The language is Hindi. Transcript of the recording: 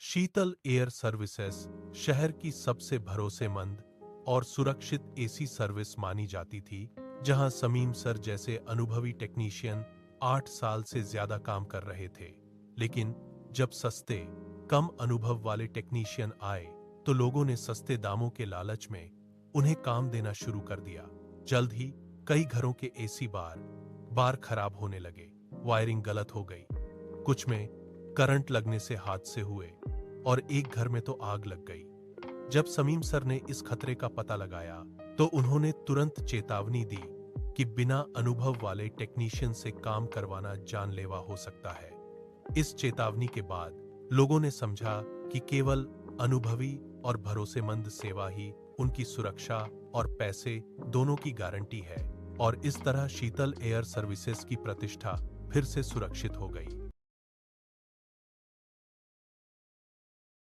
शीतल एयर सर्विसेज शहर की सबसे भरोसेमंद और सुरक्षित एसी सर्विस मानी जाती थी, जहां समीम सर जैसे अनुभवी टेक्नीशियन 8 साल से ज्यादा काम कर रहे थे। लेकिन जब सस्ते, कम अनुभव वाले टेक्नीशियन आए, तो लोगों ने सस्ते दामों के लालच में उन्हें काम देना शुरू कर दिया। जल्द ही कई घरों के एसी बार खराब होने लगे, वायरिंग गलत हो गई, कुछ में करंट लगने से हादसे हुए और एक घर में तो आग लग गई। जब समीम सर ने इस खतरे का पता लगाया, तो उन्होंने तुरंत चेतावनी दी कि बिना अनुभव वाले टेक्नीशियन से काम करवाना जानलेवा हो सकता है। इस चेतावनी के बाद लोगों ने समझा कि केवल अनुभवी और भरोसेमंद सेवा ही उनकी सुरक्षा और पैसे दोनों की गारंटी है, और इस तरह शीतल एयर सर्विसेज की प्रतिष्ठा फिर से सुरक्षित हो गई।